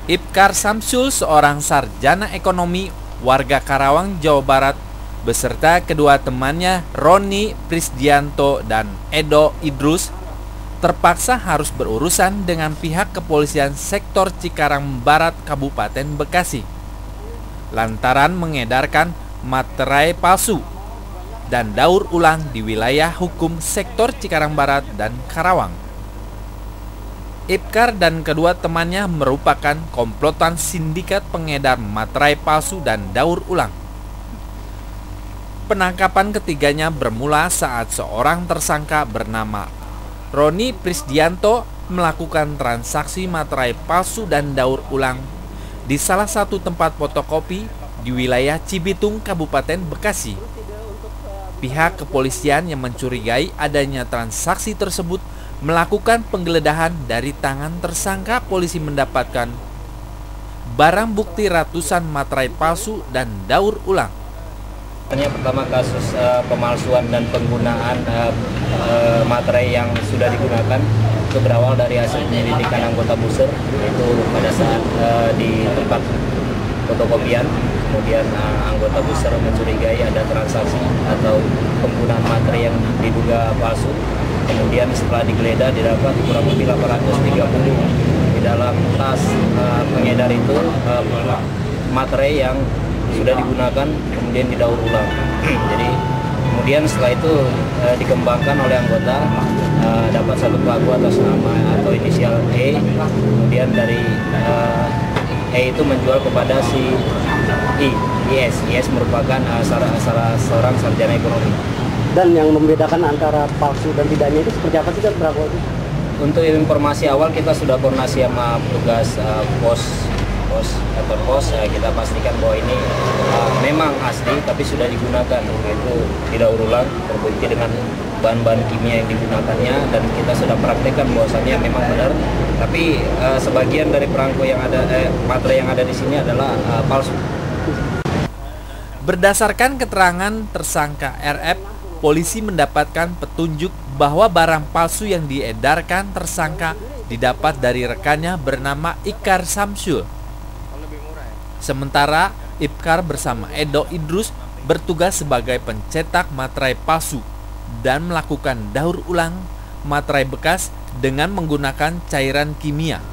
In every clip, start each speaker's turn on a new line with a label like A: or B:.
A: Ibkar Samsul, seorang sarjana ekonomi warga Karawang, Jawa Barat, beserta kedua temannya Roni Prisdianto dan Edo Idrus, terpaksa harus berurusan dengan pihak kepolisian sektor Cikarang Barat, Kabupaten Bekasi, lantaran mengedarkan materai palsu dan daur ulang di wilayah hukum sektor Cikarang Barat dan Karawang. Ibkar dan kedua temannya merupakan komplotan sindikat pengedar materai palsu dan daur ulang. Penangkapan ketiganya bermula saat seorang tersangka bernama Roni Prisdianto melakukan transaksi materai palsu dan daur ulang di salah satu tempat fotokopi di wilayah Cibitung, Kabupaten Bekasi. Pihak kepolisian yang mencurigai adanya transaksi tersebut melakukan penggeledahan. Dari tangan tersangka, polisi mendapatkan barang bukti ratusan materai palsu dan daur ulang.
B: Pertama kasus pemalsuan dan penggunaan materai yang sudah digunakan itu berawal dari hasil penyelidikan anggota Buser, yaitu pada saat di tempat fotokopian. Kemudian anggota Buser mencurigai ada transaksi atau penggunaan materai yang diduga palsu. Kemudian setelah digeledah didapat kurang lebih 830 di dalam tas pengedar itu materai yang sudah digunakan kemudian didaur ulang. Jadi kemudian setelah itu dikembangkan oleh anggota, dapat satu pelaku atas nama atau inisial E. Kemudian dari E itu menjual kepada si IS merupakan salah seorang sarjana ekonomi.
C: Dan yang membedakan antara palsu dan tidaknya itu seperti apa sih, kan, berapa itu?
B: Untuk informasi awal kita sudah koordinasi sama petugas kantor pos, kita pastikan bahwa ini memang asli tapi sudah digunakan, yaitu didaur ulang, terbukti dengan bahan-bahan kimia yang digunakannya, dan kita sudah praktekkan bahwasannya memang benar. Tapi sebagian dari perangko yang ada, materai yang ada di sini adalah palsu.
A: Berdasarkan keterangan tersangka RF, polisi mendapatkan petunjuk bahwa barang palsu yang diedarkan tersangka didapat dari rekannya bernama Ibkar Samsul. Sementara Ibkar bersama Edo Idrus bertugas sebagai pencetak materai palsu dan melakukan daur ulang materai bekas dengan menggunakan cairan kimia.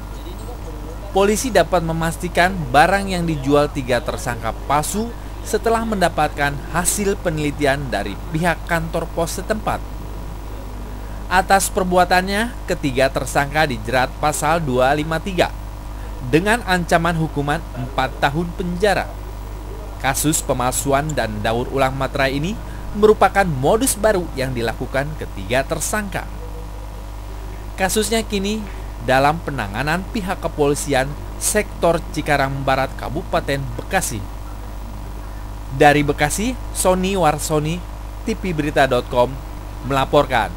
A: Polisi dapat memastikan barang yang dijual tiga tersangka palsu setelah mendapatkan hasil penelitian dari pihak kantor pos setempat. Atas perbuatannya, ketiga tersangka dijerat pasal 253 dengan ancaman hukuman 4 tahun penjara. Kasus pemalsuan dan daur ulang materai ini merupakan modus baru yang dilakukan ketiga tersangka. Kasusnya kini dalam penanganan pihak kepolisian sektor Cikarang Barat, Kabupaten Bekasi. Dari Bekasi, Sony Warsoni, tvberita.com melaporkan.